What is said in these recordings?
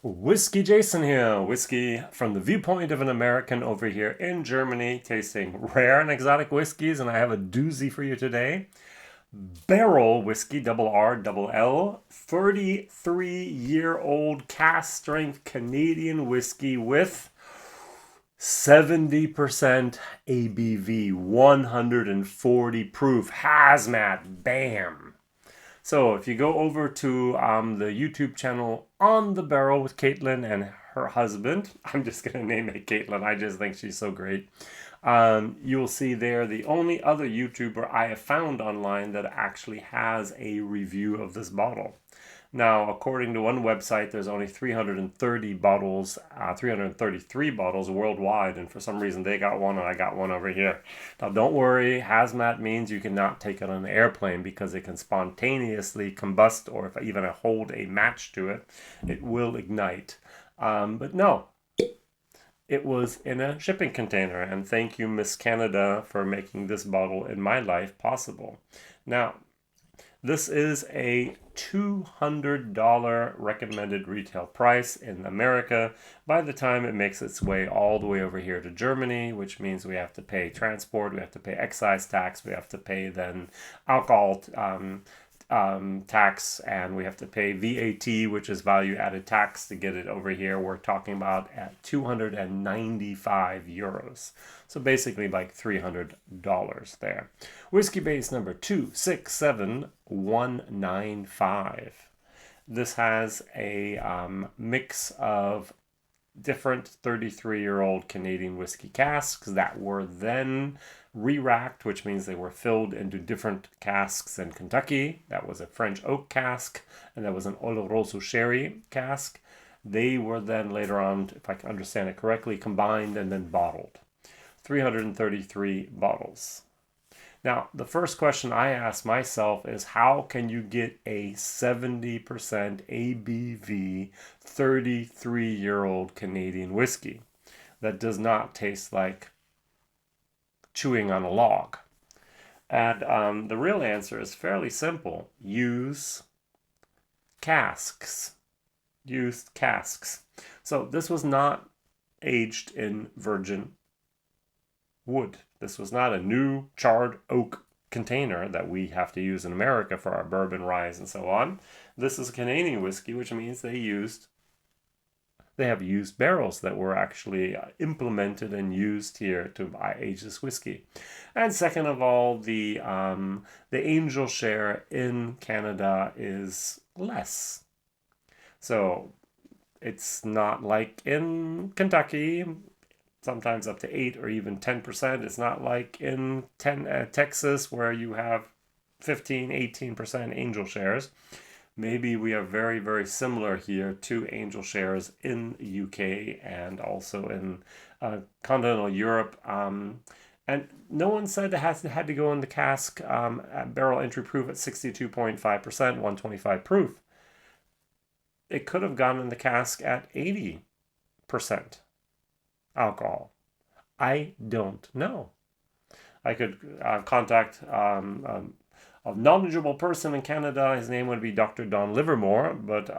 WhiskyJason here, whiskey from the viewpoint of an American over here in Germany, tasting rare and exotic whiskeys, and I have a doozy for you today. Barrell whiskey, double R, double L, 33-year-old cask strength Canadian whiskey with 70% ABV, 140 proof, hazmat, bam. So if you go over to the YouTube channel On the Barrel with Caitlin and her husband, I'm just going to name it Caitlin. I just think she's so great. You'll see there the only other YouTuber I have found online that actually has a review of this bottle. Now, according to one website, there's only 333 bottles worldwide, and for some reason they got one and I got one over here. Now, don't worry, hazmat means you cannot take it on an airplane because it can spontaneously combust, or if I even hold a match to it, it will ignite. But no, it was in a shipping container, and thank you, Miss Canada, for making this bottle in my life possible. Now, this is a $200 recommended retail price in America. By the time it makes its way all the way over here to Germany, which means we have to pay transport, we have to pay excise tax, we have to pay then alcohol tax, and we have to pay VAT, which is value added tax, to get it over here. We're talking about at 295 euros. So basically like $300 there. Whiskybase number 267195. This has a mix of different 33-year-old Canadian whiskey casks that were then re-racked, which means they were filled into different casks in Kentucky. That was a French Oak cask, and that was an Oloroso sherry cask. They were then later on, if I can understand it correctly, combined and then bottled. 333 bottles. Now, the first question I ask myself is, how can you get a 70% ABV 33-year-old Canadian whiskey that does not taste like chewing on a log? And the real answer is fairly simple. Use casks. Use casks. So this was not aged in virgin wood. This was not a new charred oak container that we have to use in America for our bourbon, rye, and so on. This is a Canadian whiskey, which means they have used barrels that were actually implemented and used here to age this whiskey. And second of all, the angel share in Canada is less. So it's not like in Kentucky, sometimes up to 8 or even 10%. It's not like in Texas where you have 15, 18% angel shares. Maybe we are very, very similar here to angel shares in the UK and also in continental Europe. And no one said it had to go in the cask at barrel entry proof at 62.5%, 125 proof. It could have gone in the cask at 80% alcohol. I don't know. I could contact a knowledgeable person in Canada. His name would be Dr. Don Livermore, but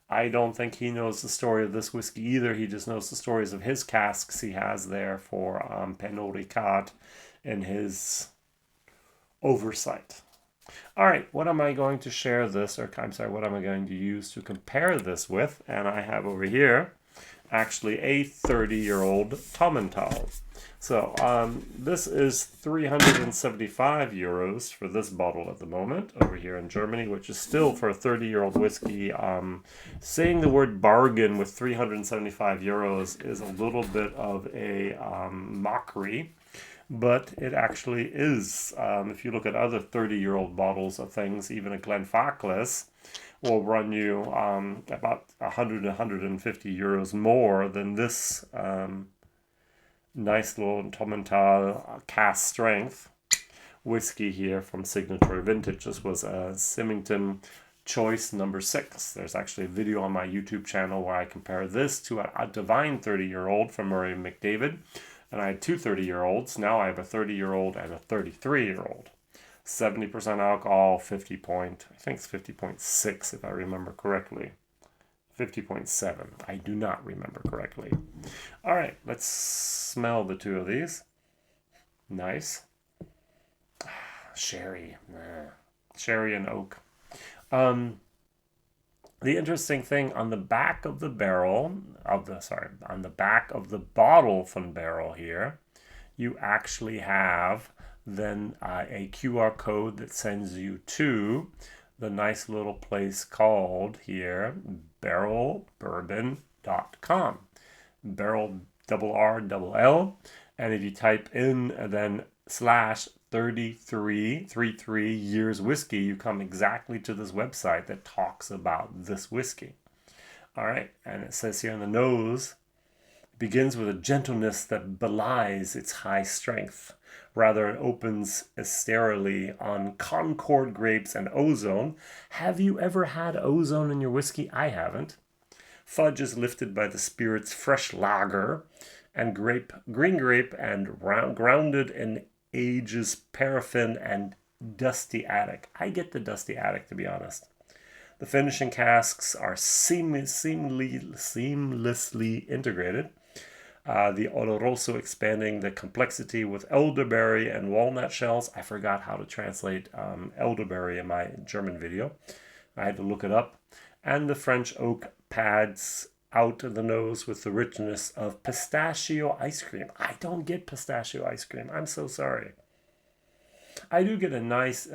I don't think he knows the story of this whiskey either. He just knows the stories of his casks he has there for Pernod Ricard in his oversight. All right, what am I going to share this, or I'm sorry, what am I going to use to compare this with? And I have over here actually a 30-year-old Tommental. So this is 375 euros for this bottle at the moment over here in Germany, which is still for a 30-year-old whiskey. Saying the word bargain with 375 euros is a little bit of a mockery, but it actually is. If you look at other 30-year-old bottles of things, even a Glenfarclas will run you about 100 to 150 euros more than this nice little Tommental cask strength whiskey here from Signature Vintage. This was a Symington Choice number 6. There's actually a video on my YouTube channel where I compare this to a Divine 30-year-old from Murray McDavid. And I had two 30-year-olds. Now I have a 30-year-old and a 33-year-old. 70% alcohol, I think it's 50.6 if I remember correctly. 50.7. I do not remember correctly. All right, let's smell the two of these. Nice. Sherry. Sherry and oak. The interesting thing on the back of the barrel, on the back of the bottle from Barrell here, you actually have then a QR code that sends you to the nice little place called here barrelbourbon.com. Barrel RRL, and if you type in then /33 years whiskey, you come exactly to this website that talks about this whiskey. All right, and it says here on the nose, begins with a gentleness that belies its high strength. Rather, it opens austerely on Concord grapes and ozone. Have you ever had ozone in your whiskey? I haven't. Fudge is lifted by the spirit's fresh lager, and green grape and grounded in ages paraffin and dusty attic. I get the dusty attic, to be honest. The finishing casks are seamlessly integrated. The Oloroso expanding the complexity with elderberry and walnut shells. I forgot how to translate elderberry in my German video. I had to look it up. And the French oak pads out of the nose with the richness of pistachio ice cream. I don't get pistachio ice cream. I'm so sorry. I do get a nice,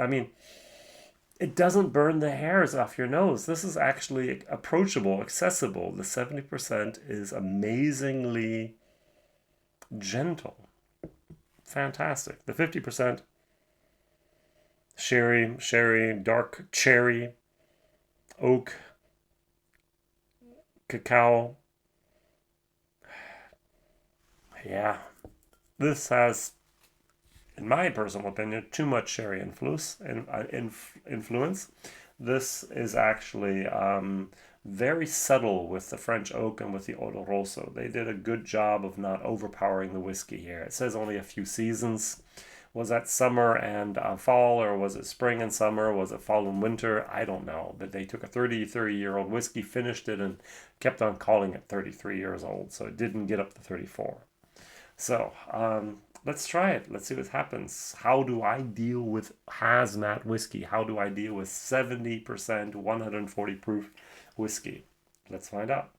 it doesn't burn the hairs off your nose. This is actually approachable, accessible. The 70% is amazingly gentle. Fantastic. The 50%, sherry, dark cherry, oak, cacao. Yeah, this has, in my personal opinion, too much sherry influence. This is actually very subtle with the French oak and with the Oloroso. They did a good job of not overpowering the whiskey here. It says only a few seasons. Was that summer and fall, or was it spring and summer? Was it fall and winter? I don't know. But they took a 30-year-old whiskey, finished it, and kept on calling it 33 years old. So it didn't get up to 34. So let's try it. Let's see what happens. How do I deal with hazmat whiskey? How do I deal with 70%, 140 proof whiskey? Let's find out.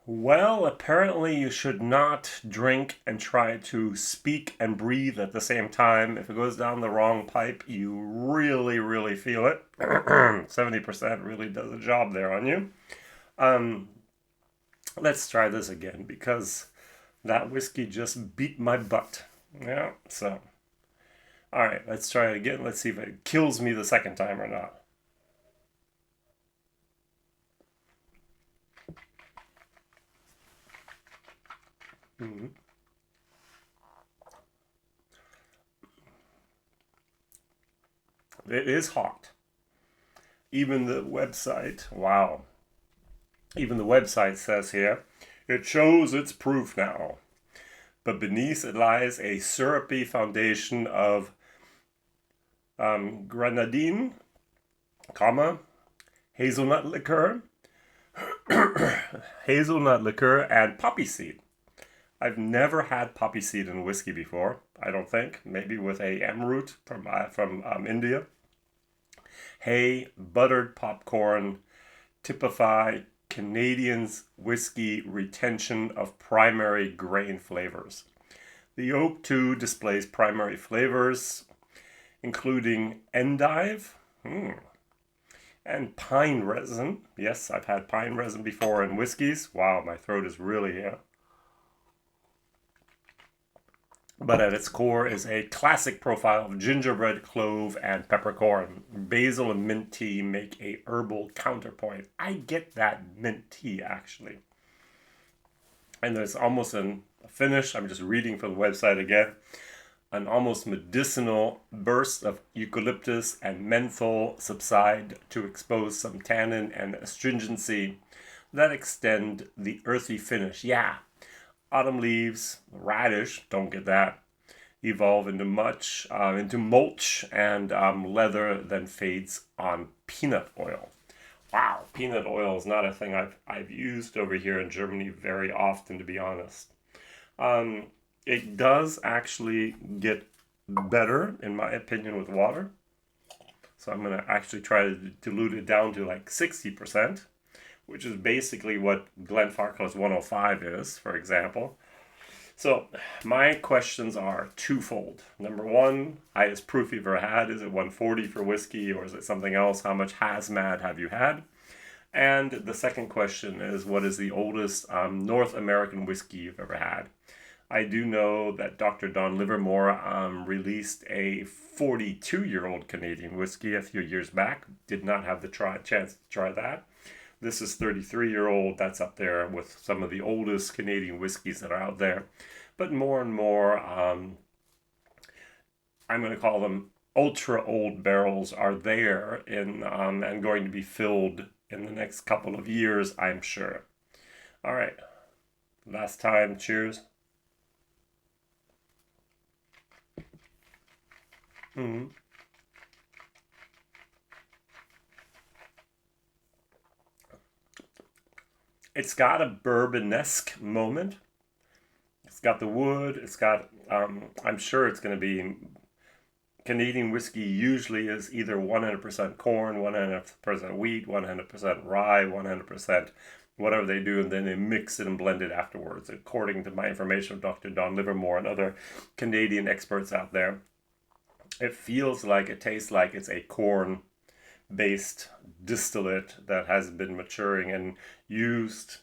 Well, apparently you should not drink and try to speak and breathe at the same time. If it goes down the wrong pipe, you really, really feel it. 70% really does a job there on you. Let's try this again, because that whiskey just beat my butt. Yeah, so. All right, let's try it again. Let's see if it kills me the second time or not. It is hot. Even the website, wow. Even the website says here, it shows its proof now. But beneath it lies a syrupy foundation of grenadine, hazelnut liqueur, and poppy seed. I've never had poppy seed in whiskey before, I don't think. Maybe with a root from India. Hay, buttered popcorn typify Canadians' whiskey retention of primary grain flavors. The oak, too, displays primary flavors, including endive and pine resin. Yes, I've had pine resin before in whiskeys. Wow, my throat is really here. But at its core is a classic profile of gingerbread, clove, and peppercorn. Basil and mint tea make a herbal counterpoint. I get that mint tea, actually. And there's almost a finish. I'm just reading from the website again. An almost medicinal burst of eucalyptus and menthol subside to expose some tannin and astringency that extend the earthy finish. Yeah. Autumn leaves, radish, don't get that. evolve into mulch and leather then fades on peanut oil. Wow, peanut oil is not a thing I've used over here in Germany very often, to be honest. It does actually get better, in my opinion, with water. So I'm going to actually try to dilute it down to like 60%, which is basically what Glenfarclas 105 is, for example. So my questions are twofold. Number one, highest proof you've ever had. Is it 140 for whiskey, or is it something else? How much hazmat have you had? And the second question is, what is the oldest North American whiskey you've ever had? I do know that Dr. Don Livermore released a 42-year-old Canadian whiskey a few years back. Did not have the chance to try that. This is 33-year-old. That's up there with some of the oldest Canadian whiskeys that are out there. But more and more, I'm going to call them ultra old barrels are there and going to be filled in the next couple of years, I'm sure. All right. Last time, cheers. Mm-hmm. It's got a bourbonesque moment. It's got the wood. It's got, I'm sure it's going to be, Canadian whiskey usually is either 100% corn, 100% wheat, 100% rye, 100% whatever they do, and then they mix it and blend it afterwards, according to my information of Dr. Don Livermore and other Canadian experts out there. It feels like, it tastes like it's a corn-based distillate that has been maturing and used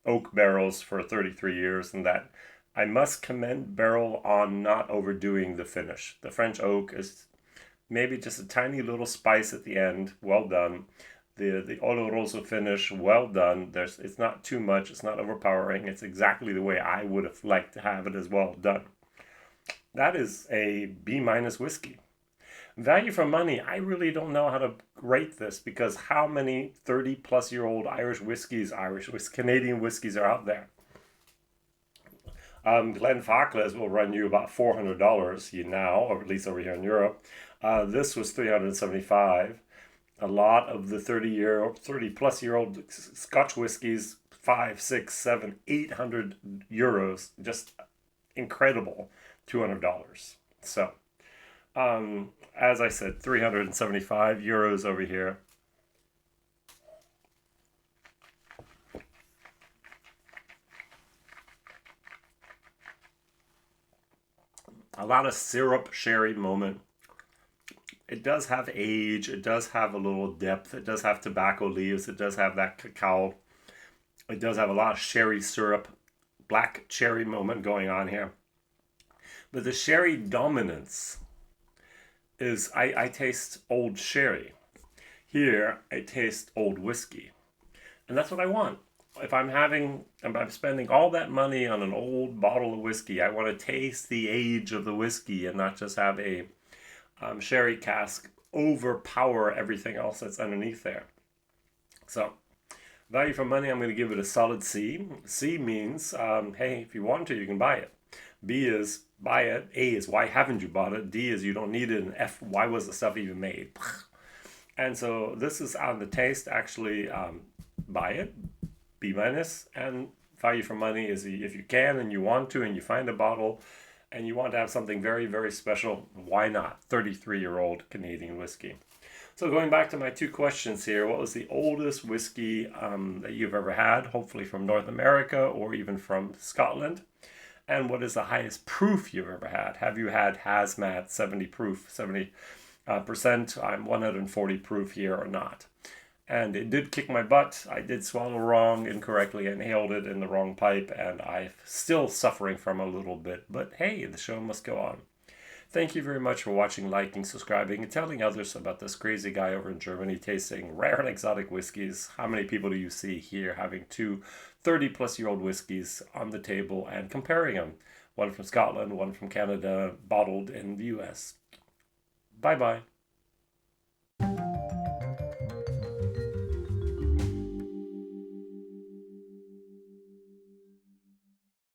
oak barrels for 33 years, and that I must commend Barrell on not overdoing the finish. The French oak is maybe just a tiny little spice at the end, well done. The Oloroso finish, well done. It's not too much, it's not overpowering, it's exactly the way I would have liked to have it as well done. That is a B- whiskey. Value for money, I really don't know how to rate this, because how many 30-plus-year-old Canadian whiskeys are out there? Glenfarclas will run you about $400 now, or at least over here in Europe. This was $375. A lot of the 30-plus-year-old Scotch whiskeys, 5, 6, 7, 800 euros, just incredible. $200. So, as I said, 375 euros over here. A lot of syrup sherry moment. It does have age. It does have a little depth. It does have tobacco leaves. It does have that cacao. It does have a lot of sherry syrup, black cherry moment going on here. But the sherry dominance is, I taste old sherry. Here, I taste old whiskey. And that's what I want. If I'm spending all that money on an old bottle of whiskey, I want to taste the age of the whiskey and not just have a sherry cask overpower everything else that's underneath there. So, value for money, I'm going to give it a solid C. C means, hey, if you want to, you can buy it. B is buy it. A is why haven't you bought it? D is you don't need it. And F, why was the stuff even made? And so this is on the taste, actually, buy it, B-. And value for money is if you can and you want to and you find a bottle and you want to have something very, very special, why not? 33-year-old Canadian whiskey. So going back to my two questions here, what was the oldest whiskey that you've ever had, hopefully from North America or even from Scotland? And what is the highest proof you've ever had? Have you had hazmat 70 proof, 70%? I'm 140 proof here or not? And it did kick my butt. I did swallow wrong, incorrectly, inhaled it in the wrong pipe, and I'm still suffering from a little bit. But hey, the show must go on. Thank you very much for watching, liking, subscribing, and telling others about this crazy guy over in Germany tasting rare and exotic whiskeys. How many people do you see here having two 30-plus-year-old whiskeys on the table and comparing them? One from Scotland, one from Canada, bottled in the US. Bye-bye.